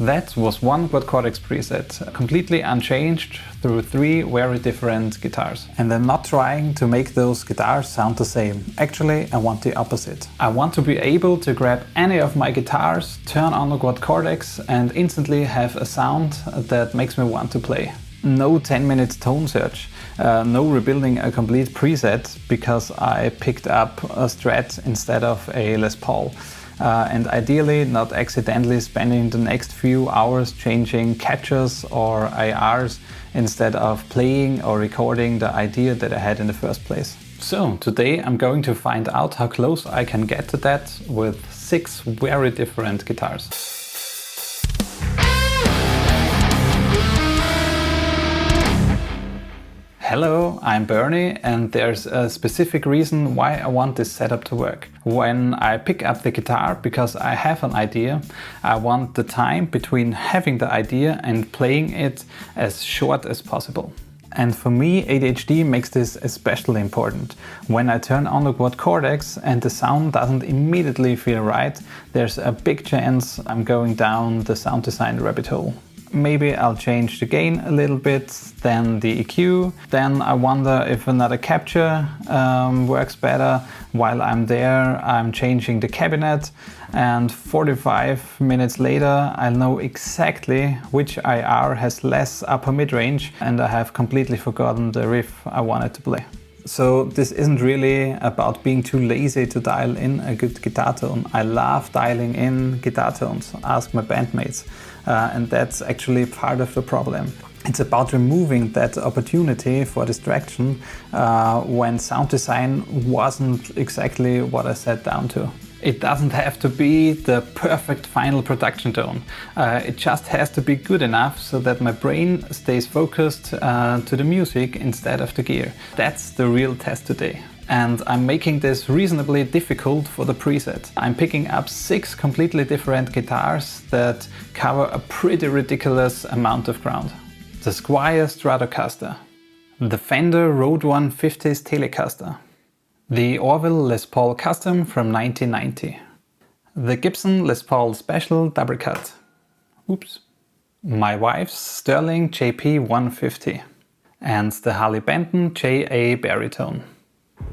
That was one Cortex preset, completely unchanged through 3 very different guitars. And I'm not trying to make those guitars sound the same. Actually, I want the opposite. I want to be able to grab any of my guitars, turn on the Cortex and instantly have a sound that makes me want to play. No 10-minute tone search, no rebuilding a complete preset because I picked up a Strat instead of a Les Paul. And ideally not accidentally spending the next few hours changing catchers or IRs instead of playing or recording the idea that I had in the first place. So today I'm going to find out how close I can get to that with 6 very different guitars. Hello, I'm Bernie, and there's a specific reason why I want this setup to work. When I pick up the guitar because I have an idea, I want the time between having the idea and playing it as short as possible. And for me, ADHD makes this especially important. When I turn on the Cortex and the sound doesn't immediately feel right, there's a big chance I'm going down the sound design rabbit hole. Maybe I'll change the gain a little bit, then the EQ, then I wonder if another capture works better. While I'm there, I'm changing the cabinet, and 45 minutes later I'll know exactly which IR has less upper mid-range, and I have completely forgotten the riff I wanted to play. So this isn't really about being too lazy to dial in a good guitar tone. I love dialing in guitar tones, ask my bandmates. And that's actually part of the problem. It's about removing that opportunity for distraction when sound design wasn't exactly what I sat down to. It doesn't have to be the perfect final production tone. It just has to be good enough so that my brain stays focused to the music instead of the gear. That's the real test today. And I'm making this reasonably difficult for the preset. I'm picking up 6 completely different guitars that cover a pretty ridiculous amount of ground. The Squier Stratocaster, the Fender Rode 150's Telecaster, the Orville Les Paul Custom from 1990, the Gibson Les Paul Special DoubleCut, my wife's Sterling JP 150, and the Harley Benton JA-Baritone.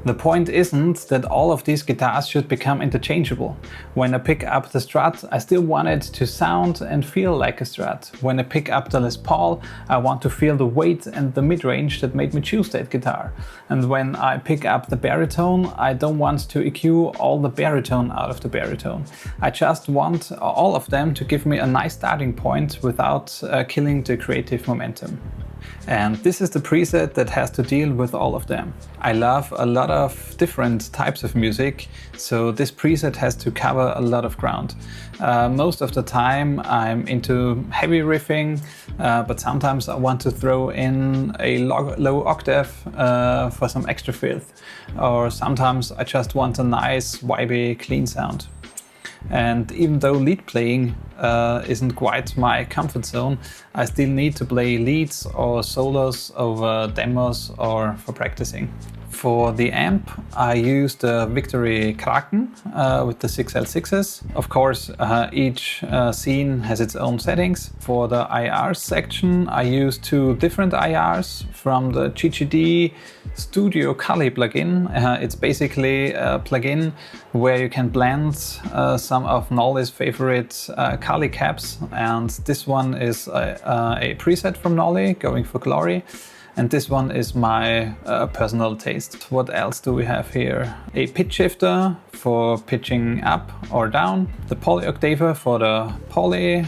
The point isn't that all of these guitars should become interchangeable. When I pick up the Strat, I still want it to sound and feel like a Strat. When I pick up the Les Paul, I want to feel the weight and the mid-range that made me choose that guitar. And when I pick up the baritone, I don't want to EQ all the baritone out of the baritone. I just want all of them to give me a nice starting point without killing the creative momentum. And this is the preset that has to deal with all of them. I love a lot of different types of music, so this preset has to cover a lot of ground. Most of the time I'm into heavy riffing, but sometimes I want to throw in a low octave for some extra filth. Or sometimes I just want a nice, vibey, clean sound. And even though lead playing isn't quite my comfort zone, I still need to play leads or solos over demos or for practicing. For the amp, I use the Victory Kraken with the 6L6s. Of course, each scene has its own settings. For the IR section, I use 2 different IRs from the GGD Studio Cali plugin. It's basically a plugin where you can blend some of Nolly's favorite Cali caps, and this one is a preset from Nolly, Going for Glory. And this one is my personal taste. What else do we have here? A pitch shifter for pitching up or down. The poly octaver for the poly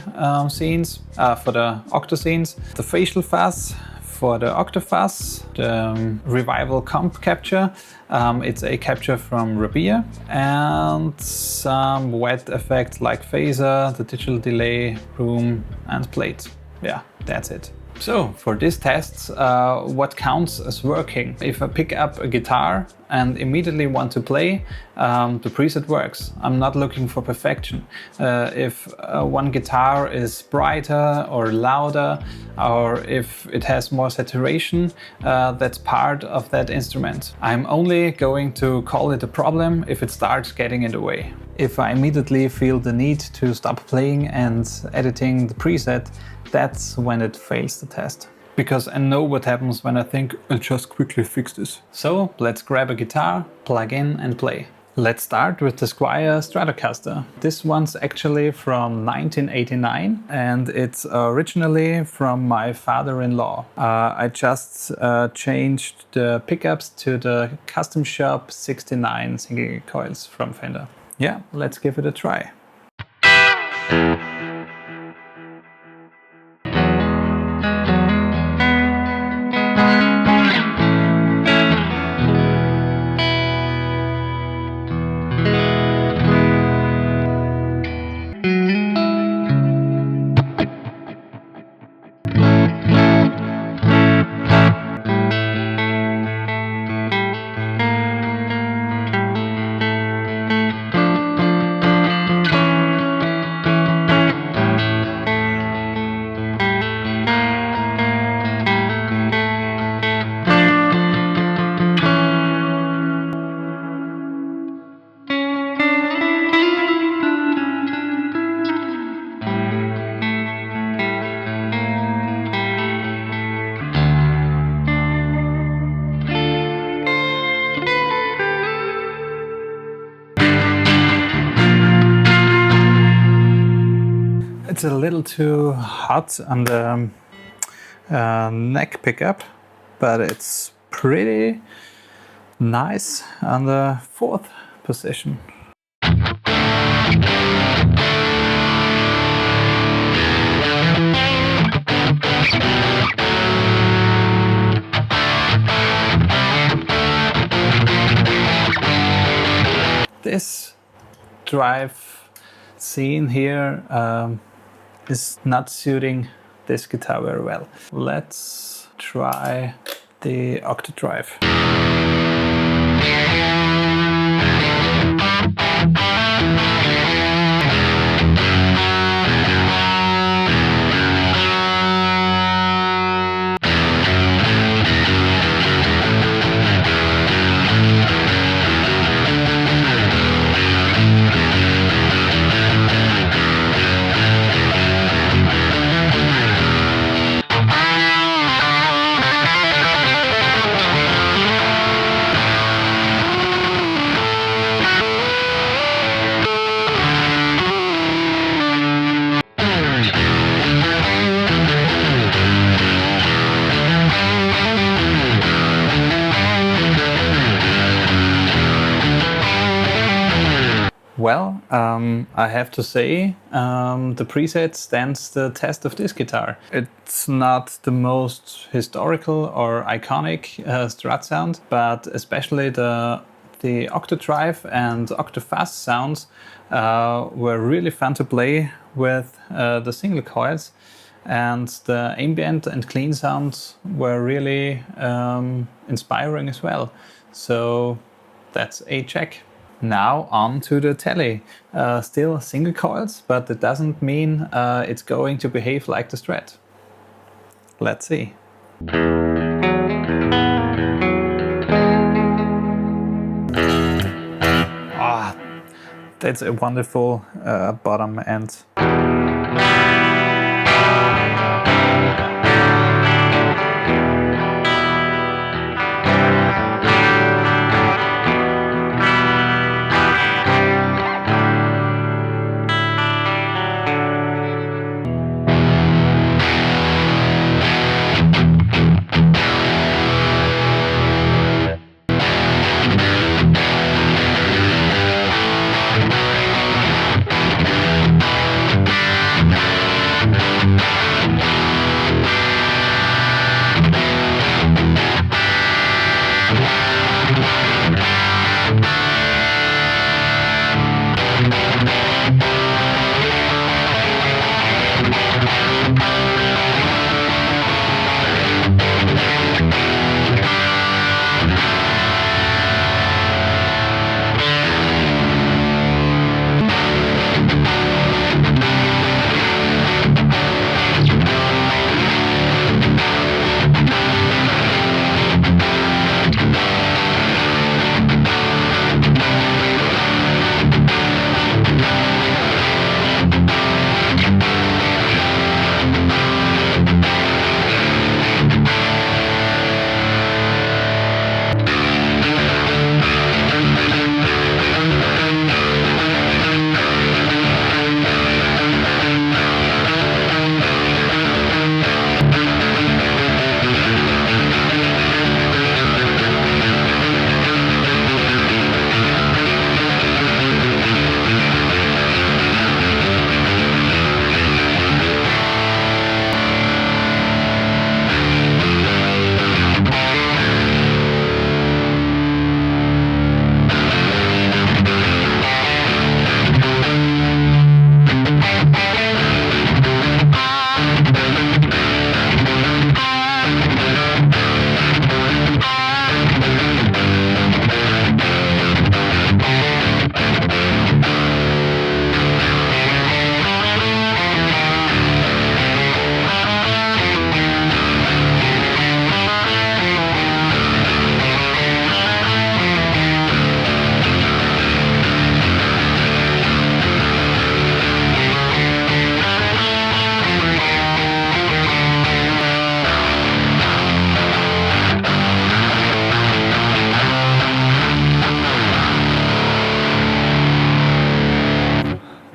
scenes, for the octo scenes. The facial fuzz for the octave fuzz. The revival comp capture. It's a capture from Rabia. And some wet effects like phaser, the digital delay, room and plate. Yeah, that's it. So for these tests, what counts as working? If I pick up a guitar and immediately want to play, the preset works. I'm not looking for perfection. If one guitar is brighter or louder, or if it has more saturation, that's part of that instrument. I'm only going to call it a problem if it starts getting in the way. If I immediately feel the need to stop playing and editing the preset, that's when it fails the test. Because I know what happens when I think, I'll just quickly fix this. So let's grab a guitar, plug in and play. Let's start with the Squier Stratocaster. This one's actually from 1989 and it's originally from my father-in-law. I just changed the pickups to the Custom Shop 69 single coils from Fender. Yeah, let's give it a try. It's a little too hot on the neck pickup, but it's pretty nice on the 4th position. This drive scene here is not suiting this guitar very well. Let's try the octave. Well, I have to say, the preset stands the test of this guitar. It's not the most historical or iconic Strat sound, but especially the octave and octave fuzz sounds were really fun to play with the single coils, and the ambient and clean sounds were really inspiring as well. So that's a check. Now on to the Tele. Still single coils, but it doesn't mean it's going to behave like the Strat. Let's see. Ah, that's a wonderful bottom end.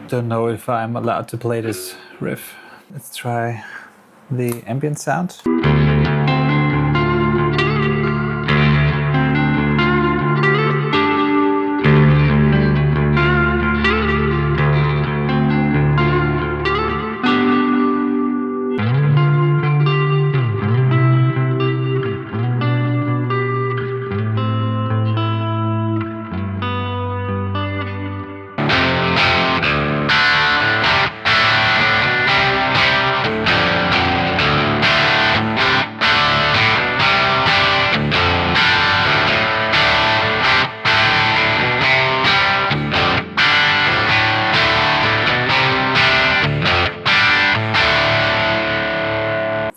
Don't know if I'm allowed to play this riff. Let's try the ambient sound.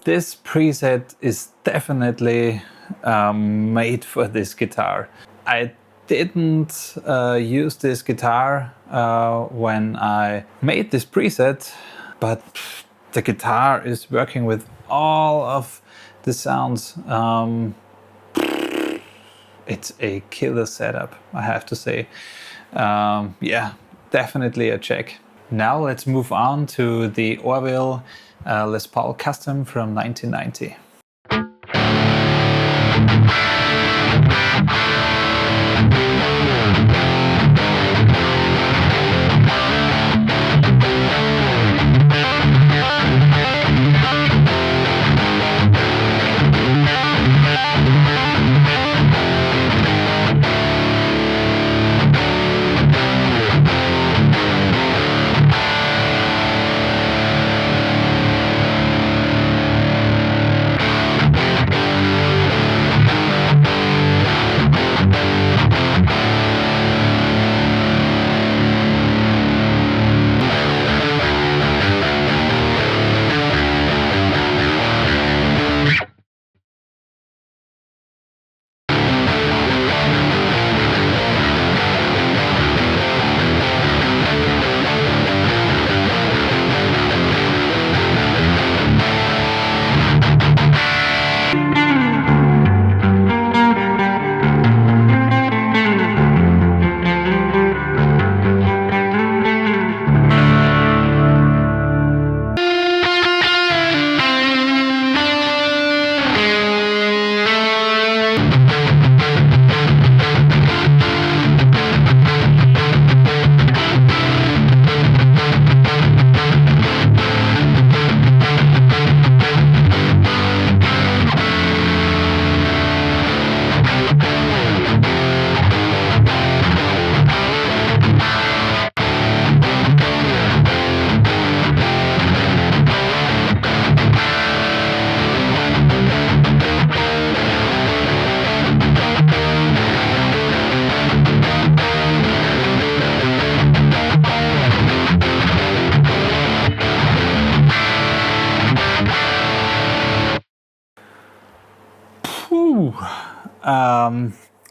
This preset is definitely made for this guitar. I didn't use this guitar when I made this preset, but the guitar is working with all of the sounds. It's a killer setup, I have to say. Yeah, definitely a check. Now let's move on to the Orville Les Paul Custom from 1990.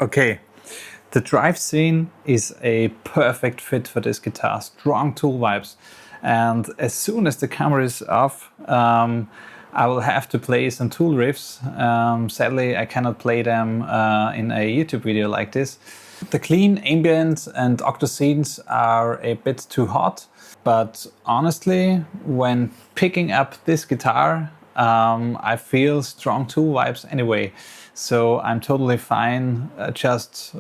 Okay, the drive scene is a perfect fit for this guitar. Strong tool vibes, and as soon as the camera is off, I will have to play some tool riffs. Sadly, I cannot play them in a YouTube video like this. The clean ambient and octave scenes are a bit too hot, but honestly, when picking up this guitar, I feel strong tool vibes anyway. So I'm totally fine just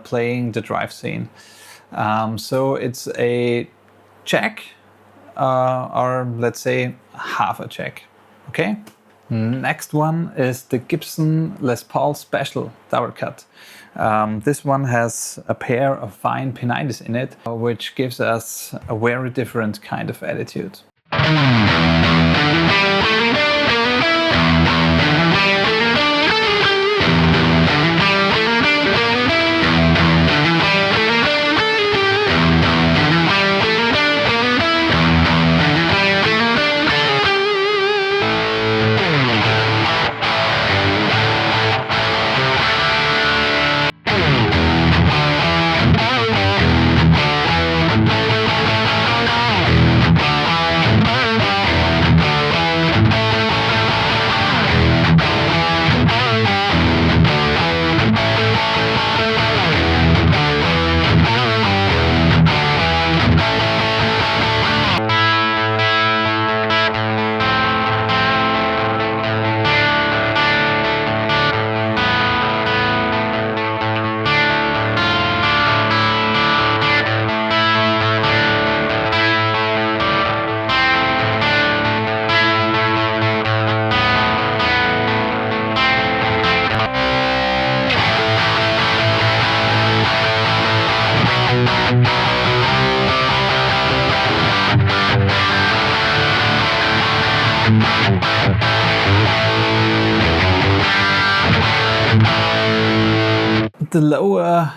playing the drive scene. So it's a check, or let's say half a check. Okay. Next one is the Gibson Les Paul Special DoubleCut. This one has a pair of fine P90s in it, which gives us a very different kind of attitude. the lower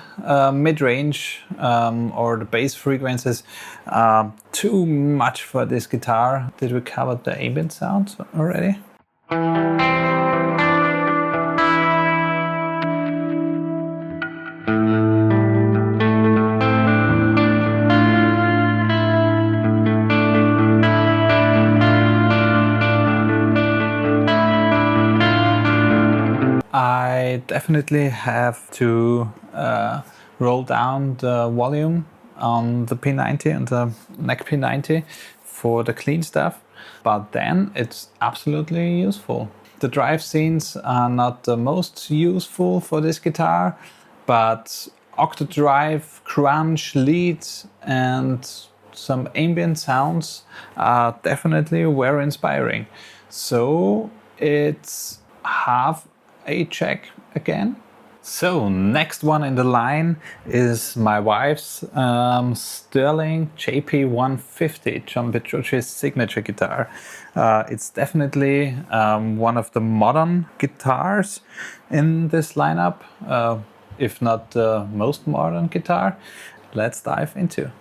mid-range or the bass frequencies are too much for this guitar. Did we cover the ambient sounds already? I definitely have to roll down the volume on the P90 and the neck P90 for the clean stuff, but then it's absolutely useful. The drive scenes are not the most useful for this guitar, but octave drive, crunch, leads and some ambient sounds are definitely very inspiring. So it's half a check again. So next one in the line is my wife's Sterling JP150, John Petrucci's signature guitar. It's definitely one of the modern guitars in this lineup, if not the most modern guitar. Let's dive into.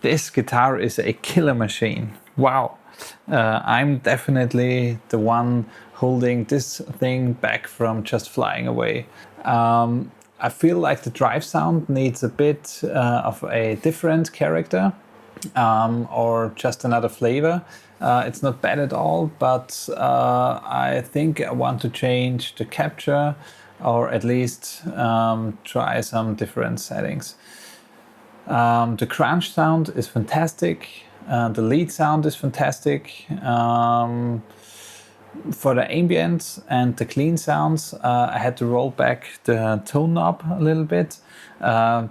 This guitar is a killer machine. Wow. I'm definitely the one holding this thing back from just flying away. I feel like the drive sound needs a bit of a different character or just another flavor. It's not bad at all, but I think I want to change the capture or at least try some different settings. The crunch sound is fantastic, the lead sound is fantastic. For the ambient and the clean sounds, I had to roll back the tone knob a little bit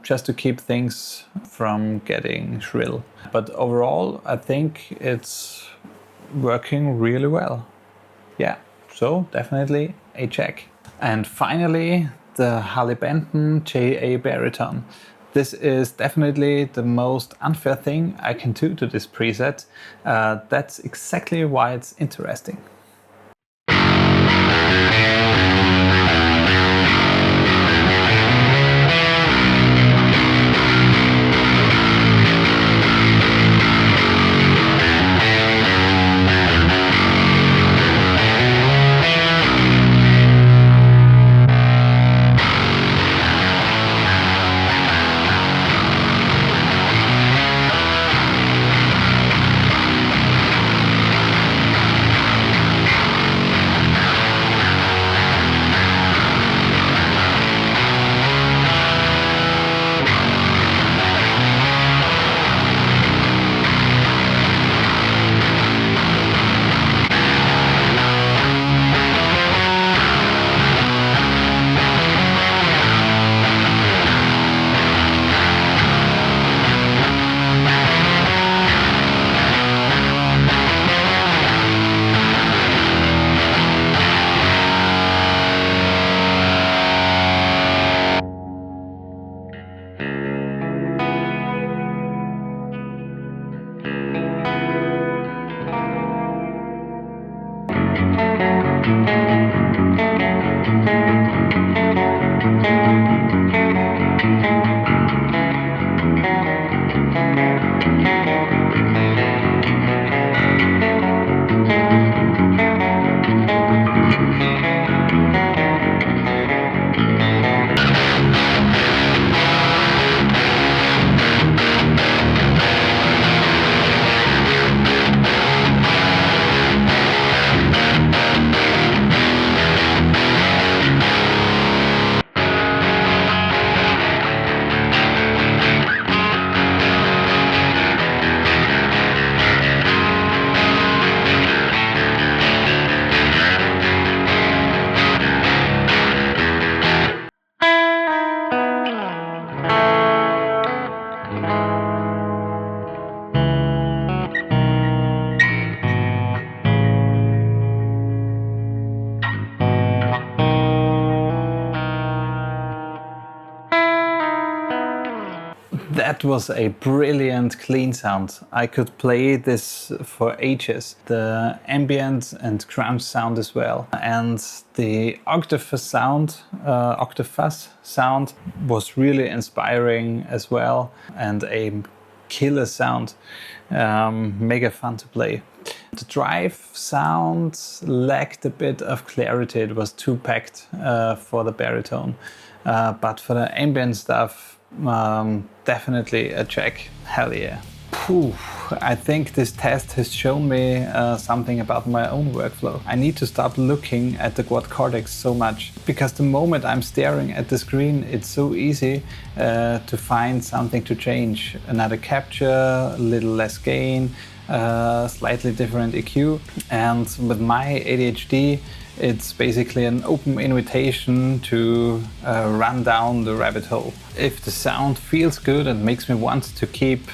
just to keep things from getting shrill. But overall, I think it's working really well. Yeah, so definitely a check. And finally, the Harley Benton JA-Baritone. This is definitely the most unfair thing I can do to this preset. That's exactly why it's interesting. That was a brilliant clean sound. I could play this for ages. The ambient and crunch sound as well. And the octave fuzz sound was really inspiring as well, and a killer sound. Mega fun to play. The drive sound lacked a bit of clarity. It was too packed for the baritone. But for the ambient stuff, definitely a check. Hell yeah. Phew, I think this test has shown me something about my own workflow. I need to stop looking at the quad Cortex so much, because the moment I'm staring at the screen, it's so easy to find something to change. Another capture, a little less gain, slightly different EQ. And with my ADHD, it's basically an open invitation to run down the rabbit hole. If the sound feels good and makes me want to keep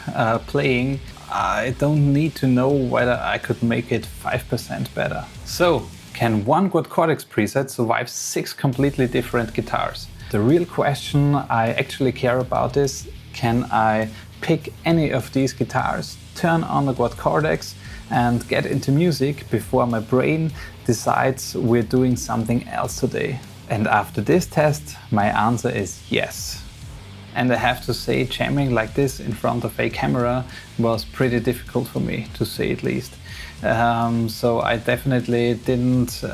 playing, I don't need to know whether I could make it 5% better. So, can one quad Cortex preset survive 6 completely different guitars? The real question I actually care about is, can I pick any of these guitars, turn on the quad Cortex and get into music before my brain decides we're doing something else today? And after this test, my answer is yes. And I have to say, jamming like this in front of a camera was pretty difficult for me, to say it least. So I definitely didn't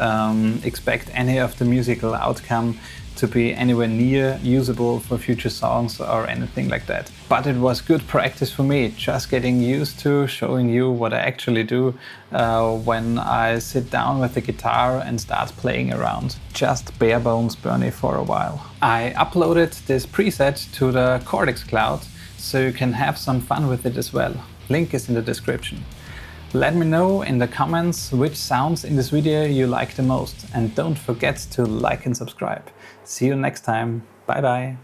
expect any of the musical outcome to be anywhere near usable for future songs or anything like that. But it was good practice for me, just getting used to showing you what I actually do when I sit down with the guitar and start playing around. Just bare bones Bernie for a while. I uploaded this preset to the Cortex Cloud, so you can have some fun with it as well. Link is in the description. Let me know in the comments which sounds in this video you like the most, and don't forget to like and subscribe. See you next time. Bye bye.